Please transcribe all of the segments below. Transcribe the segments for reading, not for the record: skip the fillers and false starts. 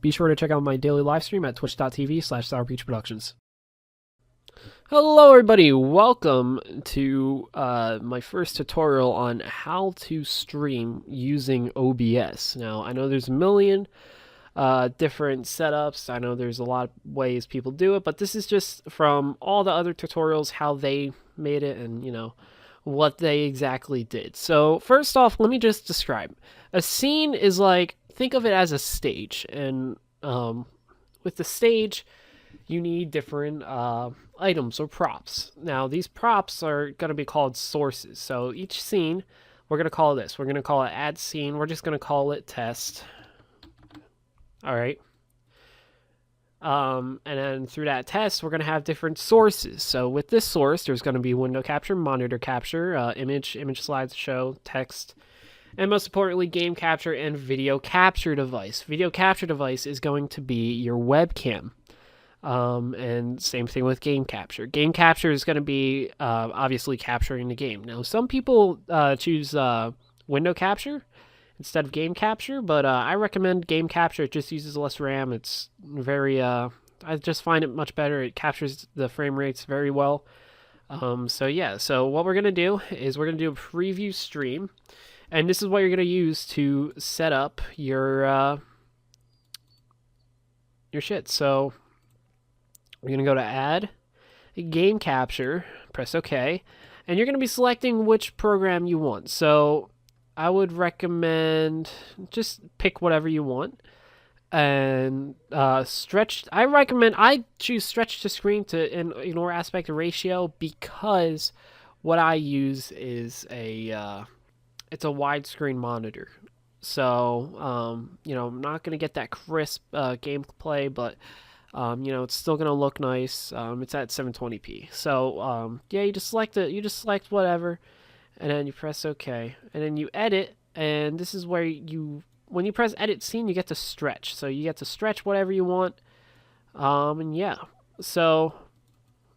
Be sure to check out my daily live stream at twitch.tv/sourpeachproductions. Hello everybody, welcome to my first tutorial on how to stream using OBS. Now, I know there's a million different setups. I know there's a lot of ways people do it, but this is just from all the other tutorials, how they made it and, you know, what they exactly did. So first off, let me just describe. A scene is like, think of it as a stage, and with the stage, you need different items or props. Now, these props are going to be called sources. So each scene, we're going to call this. We're going to call it add scene. We're just going to call it test. All right. And then through that test, we're going to have different sources. So with this source, there's going to be window capture, monitor capture, image slideshow, text, and most importantly, game capture and video capture device. Video capture device is going to be your webcam. And same thing with game capture. Game capture is going to be obviously capturing the game. Now, some people choose window capture instead of game capture, but I recommend game capture. It just uses less RAM. It's very, I just find it much better. It captures the frame rates very well. So yeah, so what we're going to do is we're going to do a preview stream. And this is what you're going to use to set up your shit. So we're going to go to add game capture, press OK, and you're going to be selecting which program you want. So I would recommend just pick whatever you want. And I choose stretch to screen to ignore aspect ratio because what I use is it's a widescreen monitor. So, you know, I'm not going to get that crisp gameplay, but you know, it's still gonna look nice. It's at 720p. So yeah, you just select whatever, and then you press OK, and then you edit. And this is where when you press edit scene, you get to stretch. So you get to stretch whatever you want. And yeah, so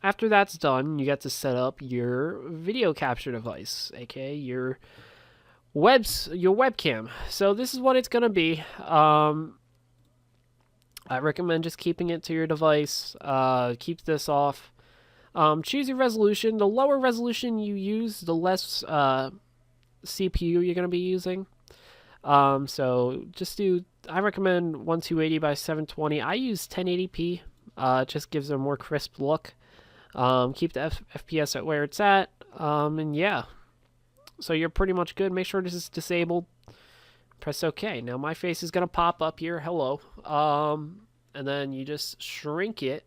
after that's done, you get to set up your video capture device, aka your webcam. So this is what it's gonna be. I recommend just keeping it to your device. Keep this off. Choose your resolution. The lower resolution you use, the less CPU you're going to be using. So just I recommend 1280 by 720. I use 1080p. It just gives a more crisp look. Keep the FPS at where it's at. And yeah. So you're pretty much good. Make sure this is disabled. Press OK. Now my face is going to pop up here. Hello. And then you just shrink it.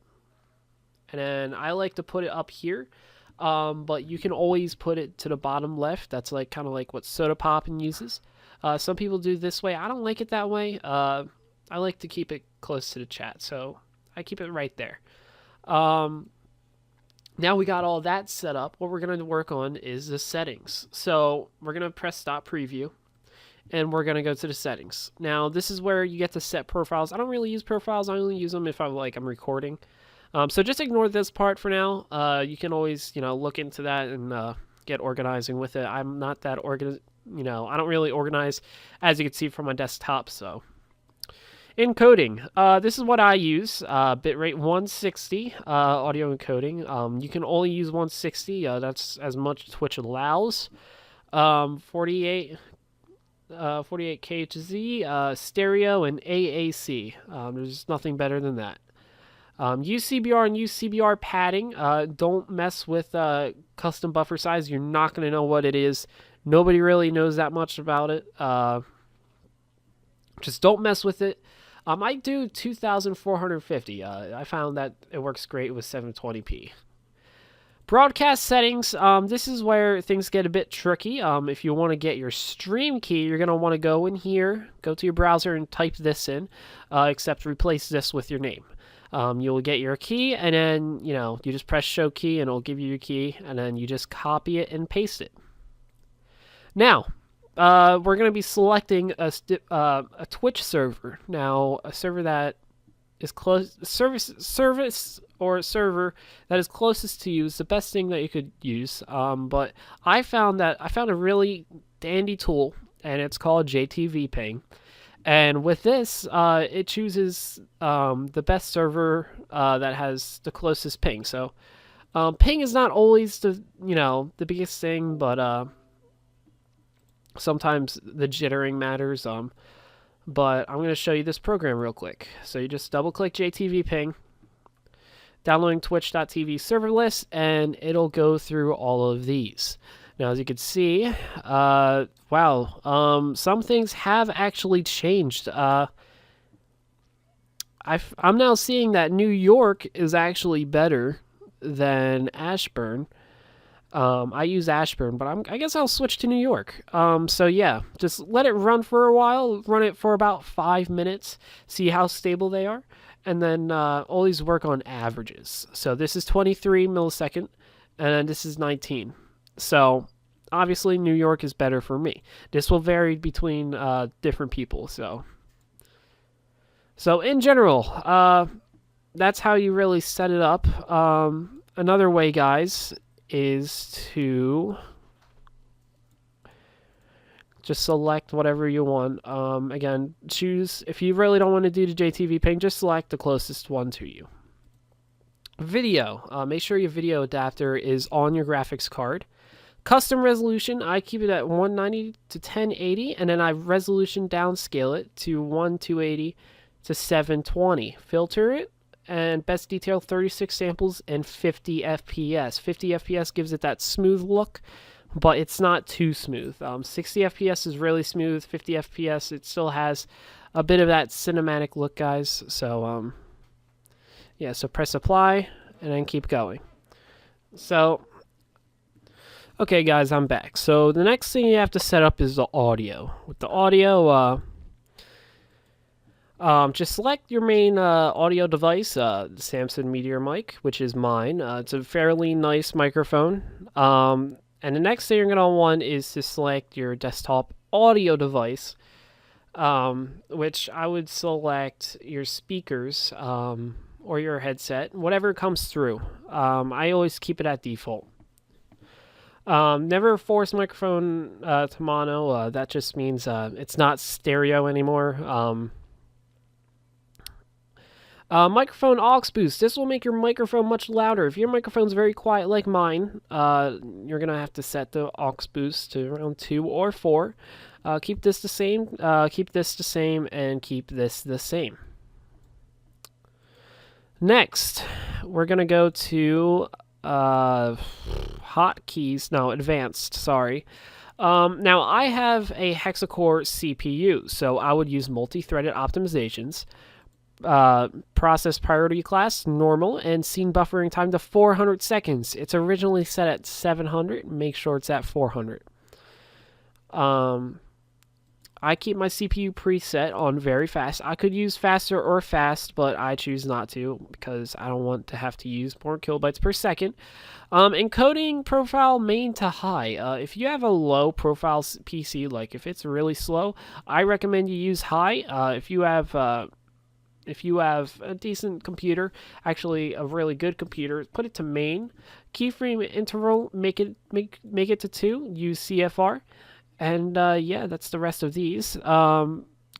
And then I like to put it up here. But you can always put it to the bottom left. That's like kind of like what Soda Poppin uses. Some people do this way. I don't like it that way. I like to keep it close to the chat. So I keep it right there. Now we got all that set up. What we're going to work on is the settings. So we're going to press stop preview. And we're going to go to the settings. Now, this is where you get to set profiles. I don't really use profiles. I only use them if I'm recording. So just ignore this part for now. You can always, you know, look into that and get organizing with it. I'm not that you know, I don't really organize, as you can see from my desktop. So encoding. This is what I use. Bitrate 160 audio encoding. You can only use 160. That's as much Twitch allows. 48 KHZ, stereo, and AAC. There's nothing better than that. UCBR and UCBR padding. Don't mess with custom buffer size. You're not going to know what it is. Nobody really knows that much about it. Just don't mess with it. I do 2450. I found that it works great with 720p. Broadcast settings, this is where things get a bit tricky. If you want to get your stream key, you're going to want to go in here, go to your browser and type this in, except replace this with your name. You'll get your key, and then, you know, you just press show key and it'll give you your key, and then you just copy it and paste it. Now, we're going to be selecting a Twitch server. Now, a server that is server that is closest to you is the best thing that you could use. But I found a really dandy tool, and it's called JTV Ping. And with this, it chooses the best server that has the closest ping. So ping is not always the biggest thing, but sometimes the jittering matters. But I'm going to show you this program real quick. So you just double click JTV ping, downloading twitch.tv server list, and it'll go through all of these. Now, as you can see, wow, some things have actually changed. I'm now seeing that New York is actually better than Ashburn. I use Ashburn, but I guess I'll switch to New York. So yeah, just let it run for a while. Run it for about 5 minutes. See how stable they are. And then always work on averages. So this is 23 millisecond, and this is 19. So obviously New York is better for me. This will vary between different people. So in general, that's how you really set it up. Another way, guys, is to just select whatever you want. Again, choose, if you really don't want to do the JTV ping, just select the closest one to you. Video, make sure your video adapter is on your graphics card. Custom resolution, I keep it at 190 to 1080, and then I resolution downscale it to 1280 to 720. Filter it, and best detail 36 samples and 50 FPS. 50 FPS gives it that smooth look, but it's not too smooth. 60 FPS is really smooth. 50 FPS, it still has a bit of that cinematic look, guys. So, yeah, so press apply and then keep going. So, okay, guys, I'm back. So the next thing you have to set up is the audio. With the audio, just select your main audio device, the Samson Meteor mic, which is mine. It's a fairly nice microphone. And the next thing you're going to want is to select your desktop audio device, which I would select your speakers or your headset, whatever comes through. I always keep it at default. Never force microphone to mono. That just means it's not stereo anymore. Microphone aux boost. This will make your microphone much louder. If your microphone's very quiet like mine, you're going to have to set the aux boost to around 2 or 4. Keep this the same, keep this the same, and keep this the same. Next, we're going to go to hotkeys. No, advanced, sorry. Now, I have a hexa-core CPU, so I would use multi-threaded optimizations. Process priority class normal, and scene buffering time to 400 seconds. It's originally set at 700. Make sure it's at 400. I keep my CPU preset on very fast. I could use faster or fast, but I choose not to because I don't want to have to use more kilobytes per second. Encoding profile main to high. If you have a low profile PC, like if it's really slow, I recommend you use high. If you have a decent computer, actually a really good computer, put it to main. Keyframe interval, make it to 2. Use CFR, and yeah, that's the rest of these.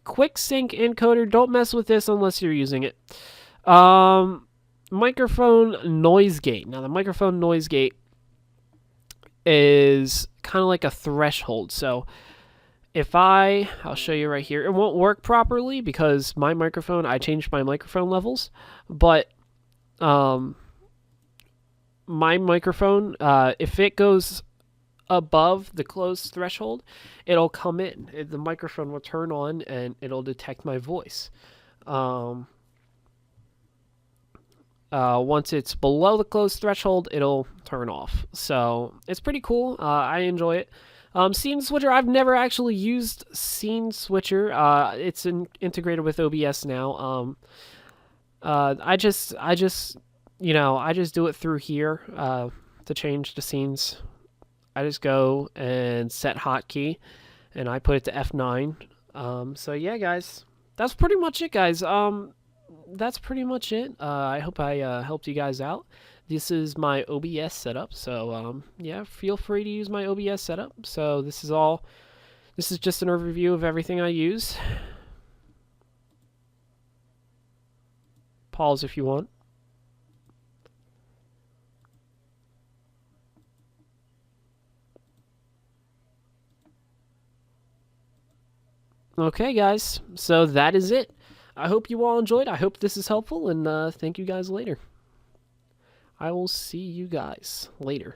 Quick sync encoder. Don't mess with this unless you're using it. Microphone noise gate. Now the microphone noise gate is kind of like a threshold. So if I'll show you right here. It won't work properly because my microphone, I changed my microphone levels, but my microphone, if it goes above the closed threshold, it'll come in. The microphone will turn on and it'll detect my voice. Once it's below the closed threshold, it'll turn off. So it's pretty cool. I enjoy it. Scene Switcher, I've never actually used Scene Switcher. It's integrated with OBS now. I just do it through here to change the scenes. I just go and set hotkey, and I put it to F9. So yeah, guys, that's pretty much it, guys. That's pretty much it. I hope I helped you guys out. This is my OBS setup, so yeah, feel free to use my OBS setup. So this is just an overview of everything I use. Pause if you want. Okay, guys, so that is it. I hope you all enjoyed. I hope this is helpful, and thank you guys later. I will see you guys later.